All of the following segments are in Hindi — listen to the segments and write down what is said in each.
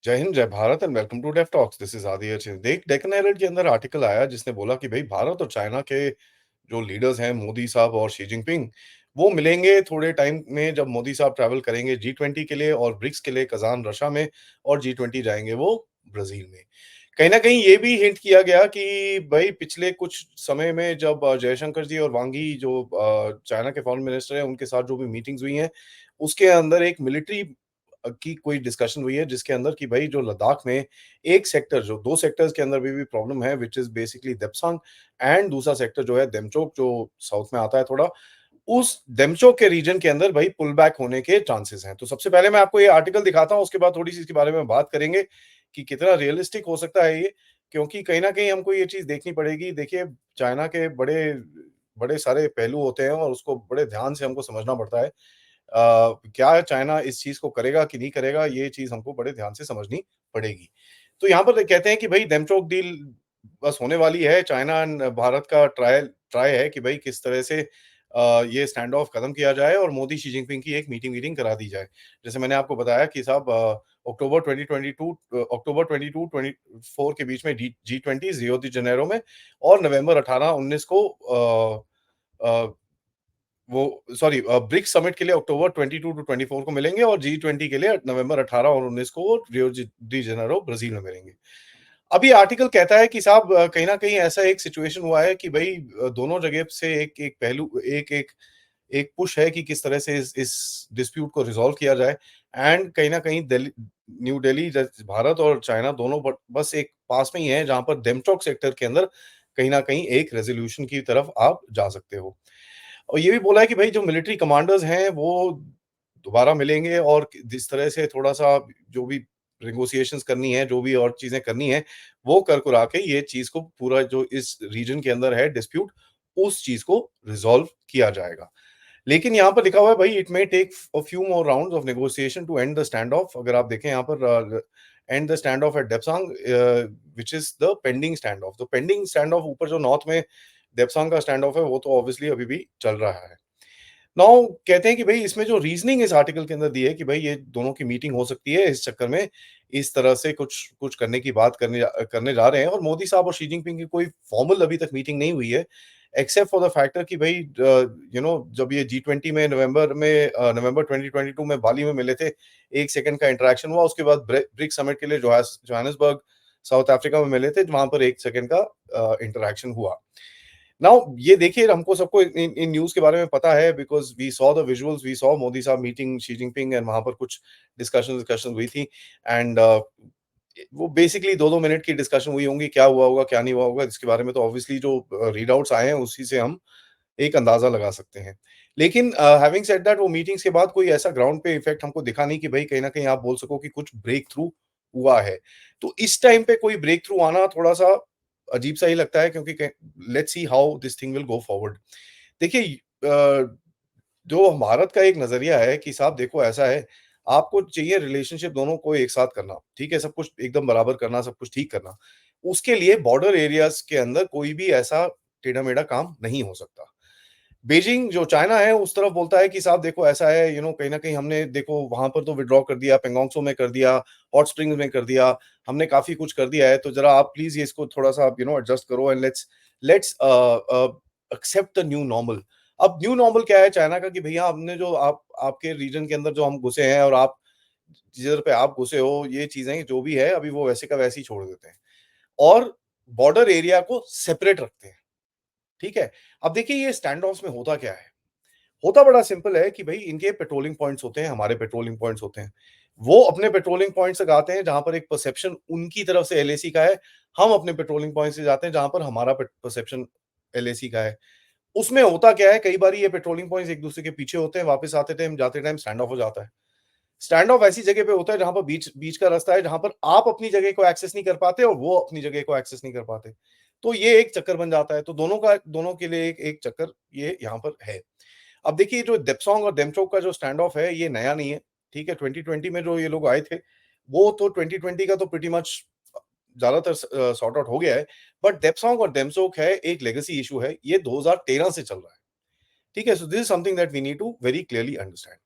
जय हिंद, जय Bharat and welcome to Dev talks. This is Adi Archan. देख, डेक्कन हेरल्ड के अंदर आर्टिकल आया जिसने बोला कि भाई भारत और चाइना के जो लीडर्स हैं, मोदी साहब और शी जिनपिंग, वो मिलेंगे थोड़े टाइम में। जब मोदी साहब ट्रैवल करेंगे G20 के लिए और ब्रिक्स के लिए कजान रशा में, और G20 जाएंगे वो ब्राजील में। कहीं ना कहीं ये भी हिंट किया गया कि भाई पिछले कुछ समय में जब जयशंकर जी और वांग यी जो चाइना के फॉरेन मिनिस्टर हैं उनके साथ जो भी मीटिंग्स हुई हैं, उसके अंदर एक मिलिट्री की कोई डिस्कशन हुई है जिसके अंदर कि भाई जो लद्दाख में एक सेक्टर, जो दो सेक्टर्स के अंदर भी प्रॉब्लम है, which is basically Depsang, and दूसरा सेक्टर जो है देमचोक, जो साउथ में आता है थोड़ा, उस देमचोक के रीजन के अंदर भाई पुल बैक होने के चांसेस हैं। तो सबसे पहले मैं आपको ये आर्टिकल दिखाता हूं, उसके बाद थोड़ी सी इसके बारे में बात करेंगे कि कितना रियलिस्टिक हो सकता है ये। क्योंकि कहीं ना कहीं हमको ये चीज देखनी पड़ेगी। देखिए, चाइना के बड़े बड़े सारे पहलू होते हैं और उसको बड़े ध्यान से हमको समझना पड़ता है। क्या चाइना इस चीज़ को करेगा कि नहीं करेगा, ये चीज़ हमको बड़े ध्यान से समझनी पड़ेगी। तो यहाँ पर कहते हैं कि भई डेमचोक डील बस होने वाली है। चाइना एंड भारत का ट्राई है कि भई किस तरह से ये स्टैंड ऑफ खत्म किया जाए और मोदी शी जिनपिंग की एक मीटिंग करा दी जाए। जैसे मैंने आपको बताया कि साहब अक्टूबर 2022 अक्टूबर 22-24 के बीच में G20 रियो डी जेनेरो में, और नवंबर 18-19 को अ, वो सॉरी ब्रिक्स समिट के लिए अक्टूबर 22 टू 24 को मिलेंगे, और G20 के लिए नवंबर 18 और 19 को वो रियो डी जेनेरो ब्राजील में मिलेंगे। अभी आर्टिकल कहता है कि साहब कहीं न कहीं ऐसा एक सिचुएशन हुआ है कि भई दोनों जगह से एक एक पहलू, एक एक एक पुश है कि किस तरह से इस डिस्प्यूट को रिज़ॉल्व किया जाए। एंड कहीं न कहीं न्यू दिल्ली, भारत और चाइना दोनों बस एक पास में ही है, जहाँ पर डेमचोक सेक्टर के अंदर कहीं न कहीं एक रेज़ोल्यूशन की तरफ आप जा सकते हो। और ये भी बोला है कि भाई जो मिलिट्री कमांडर्स हैं वो दोबारा मिलेंगे, और जिस तरह से थोड़ा-सा जो भी नेगोशिएशंस करनी है, जो भी और चीज़ें करनी है, वो कर कुरा के ये चीज़ को पूरा जो इस रीजन के अंदर है डिस्प्यूट, उस चीज़ को रिज़ॉल्व किया जाएगा। लेकिन यहाँ पर लिखा हुआ है भाई it may take a few more rounds of negotiation to end the standoff. अगर आप देखें यहाँ पर end the standoff at Depsang, which is the pending standoff. तो पेंडिंग स्टैंड ऑफ ऊपर जो नॉर्थ में डेप्सांग का स्टैंड ऑफ है, वो तो ऑब्वियसली अभी भी चल रहा है। नाउ कहते हैं कि भई इसमें जो रीज़निंग इस आर्टिकल के अंदर दी है कि भई ये दोनों की मीटिंग हो सकती है, इस चक्कर में इस तरह से कुछ कुछ करने की बात करने जा रहे हैं। और मोदी साहब और शी जिनपिंग की कोई फॉर्मल अभी तक मीटिंग नहीं हुई है, एक्सेप्ट फॉर द फैक्टर कि भई जब ये G20 में नवंबर 2022 में बाली में मिले थे, 1 सेकंड का इंटरैक्शन हुआ। उसके बाद ब्रिक्स समिट के लिए जोहानिसबर्ग, साउथ अफ्रीका में मिले थे, वहाँ पर 1 सेकंड का इंटरैक्शन हुआ। नाउ ये देखिए, हमको सबको इन इन न्यूज़ के बारे में पता है, because we saw the visuals, we saw Modi साहब मीटिंग शी जिनपिंग, एंड वहाँ पर कुछ डिस्कशन हुई थी। एंड वो बेसिकली 2-2 मिनट की डिस्कशन हुई होंगी। क्या हुआ होगा, क्या नहीं हुआ होगा, इसके बारे में तो ऑब्वियसली जो रीडआउट्स आए हैं उसी से हम एक अंदाज़ा लगा सकते हैं। लेकिन हैविंग सेड दैट, वो मीटिंग्स के बाद कोई ऐसा ग्राउंड पे इफेक्ट हमको दिखा नहीं कि भई कहीं न कहीं आप बोल सको कि कुछ ब्रेक थ्रू हुआ है। तो इस टाइम पे कोई ब्रेक थ्रू आना थोड़ा-सा अजीब-सा ही लगता है, क्योंकि क let's see how this thing will go forward. देखिए, जो भारत का एक नज़रिया है कि साहब देखो ऐसा है, आपको चाहिए रिलेशनशिप दोनों को एक साथ करना, ठीक है? सब कुछ एकदम बराबर करना, सब कुछ ठीक करना। उसके लिए बॉर्डर एरियाज़ के अंदर कोई भी ऐसा टेढ़ा-मेढ़ा काम नहीं हो सकता। बीजिंग जो चाइना है उस तरफ बोलता है कि साहब देखो ऐसा है, कहीं न कहीं हमने देखो वहाँ पर तो विथड्रॉ कर दिया, पेंगोंग त्सो में कर दिया, हॉट स्प्रिंग्स में कर दिया, हमने काफ़ी कुछ कर दिया है, तो ज़रा आप प्लीज़ ये इसको थोड़ा-सा आप एडजस्ट करो, and let's let's accept the new normal. अब न्यू नॉर्मल क्या है चाइना का, कि भैया हमने जो आपके रीजन के अंदर जो हम घुसे हैं, और आप जिधर पे आप घुसे हो, ये चीज़ें जो भी है अभी वो वैसे का वैसे ही छोड़ देते हैं, और बॉर्डर एरिया को सेपरेट रखते हैं, ठीक है? अब देखिए ये स्टैंड ऑफ्स में होता क्या है? होता बड़ा सिंपल है कि भई इनके पेट्रोलिंग पॉइंट्स होते हैं, हमारे पेट्रोलिंग पॉइंट्स होते हैं। वो अपने पेट्रोलिंग पॉइंट से जाते हैं जहाँ पर एक परसेप्शन उनकी तरफ से एलएसी का है, हम अपने पेट्रोलिंग पॉइंट से जाते हैं जहाँ पर हमारा परसेप्शन एलएसी का है। उसमें होता क्या है, कई बारी ये पेट्रोलिंग पॉइंट्स एक-दूसरे के पीछे होते हैं, वापस आते टाइम जाते टाइम स्टैंड ऑफ हो जाता है। स्टैंड ऑफ ऐसी जगह पे होता है जहाँ पर बीच बीच का रास्ता है, जहाँ पर आप अपनी जगह को एक्सेस नहीं कर पाते और वो अपनी जगह को एक्सेस नहीं कर पाते। तो ये एक चक्कर बन जाता है, तो दोनों के लिए एक एक चक्कर ये यहाँ पर है। अब देखिए जो देप्सोंग और डेमचोक का जो स्टैंड ऑफ है, ये नया नहीं है, ठीक है? 2020 में जो ये लोग आए थे, वो तो 2020 का तो प्रीटी मच ज़्यादातर सॉर्ट आउट हो गया है। बट देप्सोंग और डेमचोक है, एक लेगेसी इश्यू है, ये 2013 से चल रहा है, ठीक है? So this is something that we need to very clearly understand.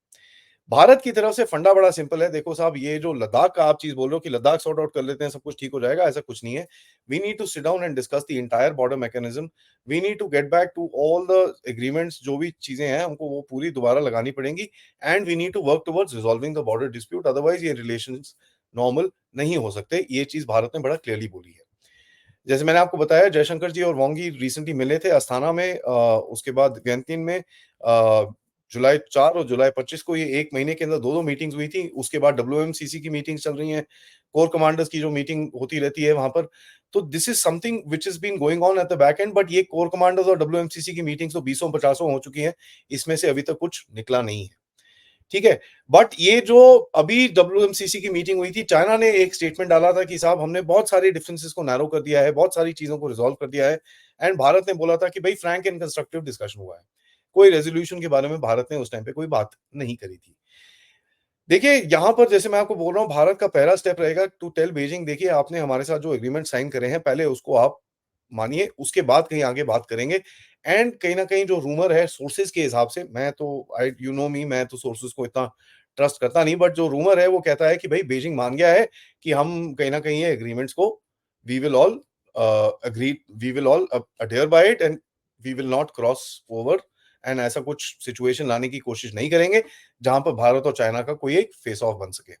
Bharat की तरफ से फंडा बड़ा सिंपल है। देखो साहब, ये जो लद्दाख का आप चीज़ बोल रहे हो कि लद्दाख सॉर्ट आउट कर लेते हैं, सब कुछ ठीक हो जाएगा, ऐसा कुछ नहीं है। We need to sit down and discuss the entire border mechanism. We need to get back to all the agreements, जो भी चीज़ें हैं, हमको वो पूरी दोबारा लगानी पड़ेंगी and we need to work towards resolving the border dispute, otherwise ये रिलेशंस नॉर्मल नहीं हो सकते। ये चीज़ भारत ने बड़ा क्लियरली बोली है। जैसे मैंने आपको बताया, जयशंकर जी और वांग ही रिसेंटली मिले थे अस्थाना में, उसके बाद वियंतिन में जुलाई 4 और जुलाई 25 को, ये 1 महीने के अंदर 2-2 मीटिंग्स हुई थी। उसके बाद डब्ल्यूएमसीसी की मीटिंग्स चल रही हैं, कोर कमांडर्स की जो मीटिंग होती रहती है वहाँ पर। तो this is something which has been going on at the back end, but ये कोर कमांडर्स और डब्ल्यूएमसीसी की मीटिंग्स तो 20-50 हो चुकी हैं। इसमें से अभी तक कुछ निकला नहीं है। ठीक है? बट ये जो अभी डब्ल्यूएमसीसी की मीटिंग हुई थी, चाइना ने एक स्टेटमेंट डाला था कि साहब हमने बहुत सारी डिफरेंसेस को नैरो कर दिया है, बहुत सारी चीज़ों को रिज़ॉल्व कर दिया है एंड भारत ने बोला था कि भई फ्रैंक एंड कंस्ट्रक्टिव डिस्कशन हुआ है। कोई रेज़ोल्यूशन के बारे में भारत ने उस टाइम पे कोई बात नहीं करी थी। देखिए, यहाँ पर जैसे मैं आपको बोल रहा हूँ, भारत का पहला स्टेप रहेगा टू टेल बीजिंग, देखिए आपने हमारे साथ जो एग्रीमेंट साइन करे हैं, पहले उसको आप मानिए, उसके बाद कहीं आगे बात करेंगे। एंड कहीं न कहीं जो रूमर है सोर्सेज़ के हिसाब से, मैं तो आई यू नो मी, मैं तो सोर्सेज़ को इतना ट्रस्ट करता नहीं, बट जो रूमर है वो कहता है कि भई बीजिंग मान गया है कि हम कहीं न कहीं ये एग्रीमेंट्स को we will all agree, we will all adhere by it and we will not cross over and ऐसा कुछ सिचुएशन लाने की कोशिश नहीं करेंगे, जहाँ पर भारत और चाइना का कोई एक फेस ऑफ बन सके।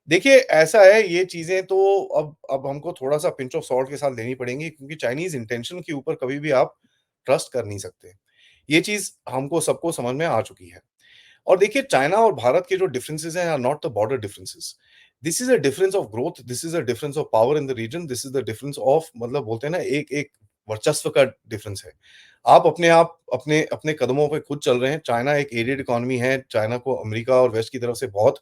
देखिए, ऐसा है, ये चीज़ें तो अब हमको थोड़ा-सा पिंच ऑफ सॉल्ट के साथ लेनी पड़ेंगी, क्योंकि चाइनीज़ इंटेंशन के ऊपर कभी भी आप ट्रस्ट कर नहीं सकते। ये चीज़ हमको सबको समझ में आ चुकी है। और देखिए, चाइना और भारत के जो डिफरेंसेस हैं are not the border differences. This is a difference of growth, this is a difference of power in the region, this is the difference of, मतलब बोलते हैं ना, एक एक वर्चस्व का डिफरेंस है। आप अपने अपने कदमों पे खुद चल रहे हैं। चाइना एक एडेड इकोनॉमी है। चाइना को अमेरिका और वेस्ट की तरफ से बहुत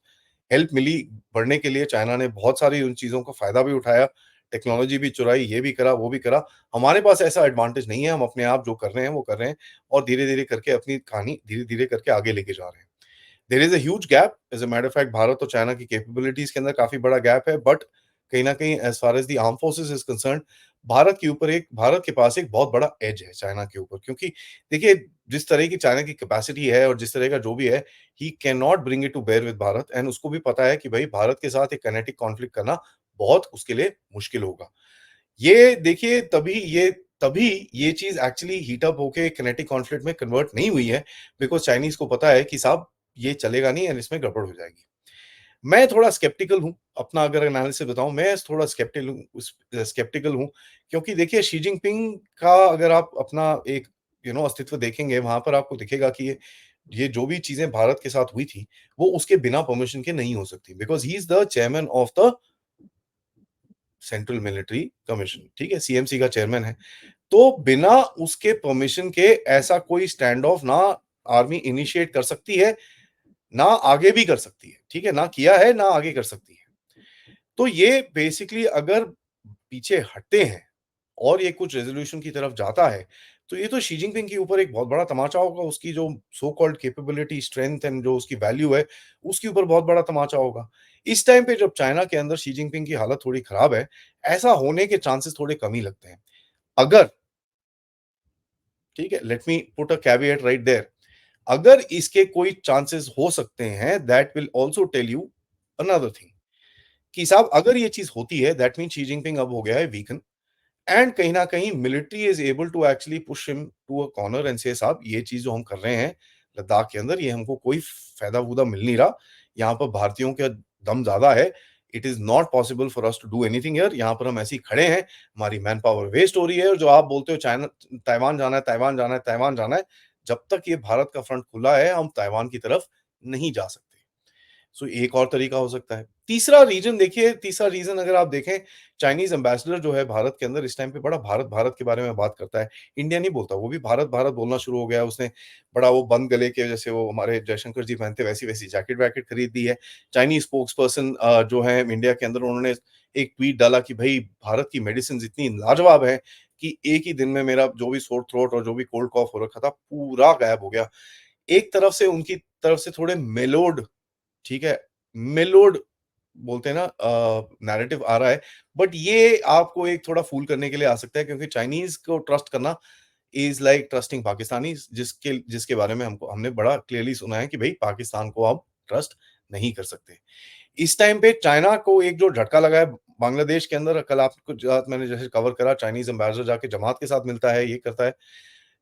हेल्प मिली बढ़ने के लिए। चाइना ने बहुत सारी उन चीज़ों का फ़ायदा भी उठाया, टेक्नोलॉजी भी चुराई, ये भी करा, वो भी करा। हमारे पास ऐसा एडवांटेज नहीं है, हम अपने आप जो कर रहे हैं, वो कर रहे हैं और धीरे-धीरे करके अपनी कहानी धीरे-धीरे करके आगे लेके जा रहे हैं। There is a huge gap, as a matter of fact Bharat और चाइना की कैपेबिलिटीज़ के अंदर काफ़ी बड़ा गैप है, बट कहीं न कहीं as far as the armed forces is concerned, Bharat के पास एक बहुत बड़ा एज है चाइना के ऊपर, क्योंकि देखिए, जिस तरह की चाइना की कैपेसिटी है और जिस तरह का जो भी है, he can not bring it to bear with Bharat and उसको भी पता है कि भई भारत के साथ एक काइनेटिक कॉन्फ्लिक्ट करना बहुत उसके लिए मुश्किल होगा। ये देखिए, तभी ये चीज़ एक्चुअली हीट अप होके काइनेटिक कॉन्फ्लिक्ट में कन्वर्ट नहीं हुई है, बिकॉज़ चाइनीज़ को पता है कि साहब ये चलेगा नहीं एंड इसमें गड़बड़ हो जाएगी। मैं थोड़ा स्केप्टिकल हूँ, अपना अगर एनालिसिस बताऊँ, मैं थोड़ा स्केप्टिकल हूँ, क्योंकि देखिए, शी जिनपिंग का अगर आप अपना एक अस्तित्व देखेंगे, वहाँ पर आपको दिखेगा कि ये जो भी चीज़ें भारत के साथ हुई थी, वो उसके बिना परमिशन के नहीं हो सकती, because he is the chairman of the central military commission, ठीक है? सीएमसी का चेयरमैन है। तो बिना उसके परमिशन के ऐसा कोई स्टैंड ऑफ ना आर्मी इनिशिएट कर सकती है, ना आगे भी कर सकती है, ठीक है? ना किया है, ना आगे कर सकती है। तो ये बेसिकली अगर पीछे हटते हैं और ये कुछ रेज़ोल्यूशन की तरफ जाता है, तो ये तो शी जिनपिंग के ऊपर एक बहुत बड़ा तमाचा होगा, उसकी जो so called capability, strength and जो उसकी वैल्यू है, उसके ऊपर बहुत बड़ा तमाचा होगा। इस टाइम पे जब चाइना के अंदर शी जिनपिंग की हालत थोड़ी खराब है, ऐसा होने के चांसेस थोड़े कम ही लगते हैं। अगर, ठीक है, let me put a caveat right there, अगर इसके कोई चांसेस हो सकते हैं, that will also tell you another thing, कि साहब अगर ये चीज़ होती है, दैट मीन्स शी जिनपिंग अब हो गया है वीकन एंड कहीं न कहीं military is able to actually push him to a corner and से साहब ये चीज़ जो हम कर रहे हैं लद्दाख के अंदर, ये हमको कोई फ़ायदा-वूदा मिल नहीं रहा। यहाँ पर भारतीयों का दम ज़्यादा है। It is not possible for us to do anything here. यहाँ पर हम ऐसे ही खड़े हैं, हमारी मैन पावर वेस्ट हो रही है और जो आप बोलते हो चाइना ताइवान जाना है, ताइवान जाना है, ताइवान जाना है, जब तक ये भारत का फ्रंट खुला है, हम ताइवान की तरफ नहीं जा सकते। सो एक और तरीका हो सकता है। तीसरा रीज़न अगर आप देखें, चाइनीज़ एम्बेसडर जो है भारत के अंदर इस टाइम पे बड़ा भारत-भारत के बारे में बात करता है। इंडिया नहीं बोलता, वो भी भारत-भारत बोलना शुरू हो गया है। उसने बड़ा वो बंद गले के, जैसे वो हमारे जयशंकर जी पहनते वैसी-वैसी जैकेट-वैकेट खरीद ली है। चाइनीज़ स्पोक्सपर्सन जो है इंडिया के अंदर, उन्होंने एक ट्वीट डाला कि भई भारत की मेडिसिन्स इतनी लाजवाब हैं कि एक ही दिन में मेरा जो भी सोर थ्रोट और जो भी कोल्ड कॉफ हो रखा था, पूरा गायब हो गया। एक तरफ से उनकी तरफ से थोड़े मेलोड, ठीक है, मेलोड बोलते हैं ना, नैरेटिव आ रहा है, बट ये आपको एक थोड़ा फूल करने के लिए आ सकता है, क्योंकि चाइनीज़ को ट्रस्ट करना इज़ लाइक ट्रस्टिंग पाकिस्तानीज़, जिसके जिसके बारे में हमने बड़ा क्लियरली सुना है कि भई पाकिस्तान को अब ट्रस्ट नहीं कर सकते। इस टाइम पे चाइना को एक जो झटका लगा है बांग्लादेश के अंदर, कल आपको मैंने जैसे कवर करा, चाइनीज़ एम्बेसडर जाके जमात के साथ मिलता है, ये करता है।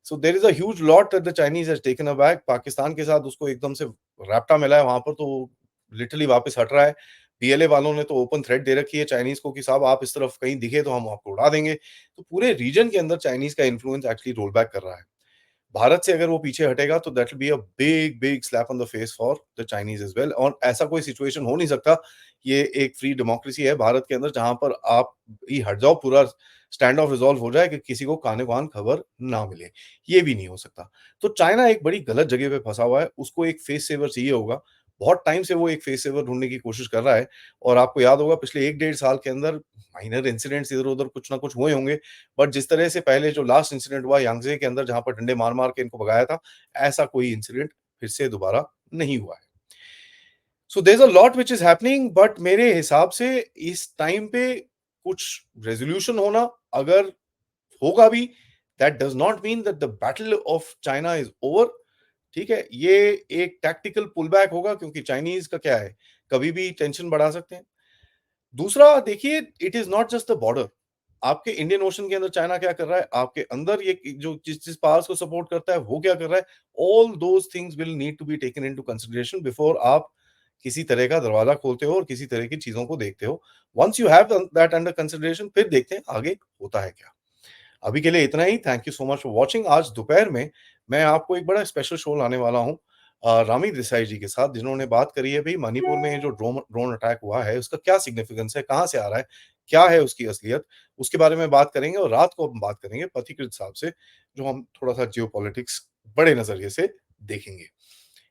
So there is a huge lot that the Chinese has taken aback. Pakistan के साथ उसको एकदम से रैप्टा मिला है वहाँ पर, तो लिटरली वापस हट रहा है। पीएलए वालों ने तो ओपन थ्रेट दे रखी है चाइनीज़ को कि साहब आप इस तरफ कहीं दिखे तो हम आपको उड़ा देंगे। तो पूरे रीजन के अंदर चाइनीज़ का इन्फ्लुएंस एक्चुअली रोल बैक कर रहा है। भारत से अगर वो पीछे हटेगा तो that will be a big big slap on the face for the Chinese as well. और ऐसा कोई सिचुएशन हो नहीं सकता। ये एक फ्री डेमोक्रेसी है भारत के अंदर, जहाँ पर आप ही हट जाओ, पूरा स्टैंड ऑफ रिज़ॉल्व हो जाए कि किसी को कानो-कान खबर ना मिले। ये भी नहीं हो सकता। तो चाइना एक बड़ी गलत जगह पे फँसा हुआ है, उसको एक फेस सेवर चाहिए होगा। बहुत टाइम से वो एक फेस सेवर ढूँढने की कोशिश कर रहा है, और आपको याद होगा पिछले 1 डेढ़ साल के अंदर माइनर इंसिडेंट्स इधर-उधर कुछ ना कुछ हुए होंगे। बट जिस तरह से पहले जो लास्ट इंसिडेंट हुआ यांगज़े के अंदर, जहाँ पर डंडे मार-मार के इनको भगाया था, ऐसा कोई इंसिडेंट फिर से दोबारा नहीं हुआ है। So there is a lot which is happening, but मेरे हिसाब से इस टाइम पे कुछ रेज़ोल्यूशन होना, अगर होगा भी, that does not mean that the battle of China is over. ठीक है? ये एक टैक्टिकल पुल बैक होगा, क्योंकि चाइनीज़ का क्या है, कभी भी टेंशन बढ़ा सकते हैं। दूसरा देखिए, it is not just the border. आपके इंडियन ओशन के अंदर चाइना क्या कर रहा है, आपके अंदर ये जो जिस पावर्स को सपोर्ट करता है, वो क्या कर रहा है, all those things will need to be taken into consideration before आप किसी तरह का दरवाज़ा खोलते हो और किसी तरह की चीज़ों को देखते हो। Once you have that under consideration, फिर देखते हैं आगे होता है क्या। अभी के लिए इतना ही। Thank you so much for watching. आज दोपहर में मैं आपको एक बड़ा स्पेशल शो लाने वाला हूँ रामी देसाई जी के साथ, जिन्होंने बात करी है भई मणिपुर में जो ड्रोन ड्रोन अटैक हुआ है, उसका क्या सिग्निफिकेंस है, कहाँ से आ रहा है, क्या है उसकी असलियत, उसके बारे में बात करेंगे। और रात को हम बात करेंगे पथिकृत साहब से, जो हम थोड़ा-सा जियोपॉलिटिक्स बड़े नज़रिए से देखेंगे।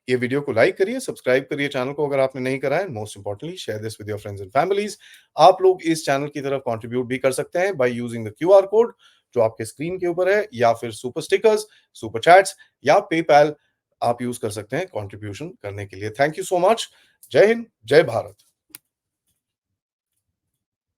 ये वीडियो को लाइक करिए, सब्सक्राइब करिए चैनल को अगर आपने नहीं करा है, most importantly share this with your friends and families. आप लोग इस चैनल की तरफ कंट्रीब्यूट भी कर सकते हैं by using the QR code जो आपके स्क्रीन के ऊपर है, या फिर सुपर स्टिकर्स, सुपर चैट्स या पेपैल आप यूज़ कर सकते हैं कंट्रीब्यूशन करने के लिए। Thank you so much. जय हिंद, जय भारत।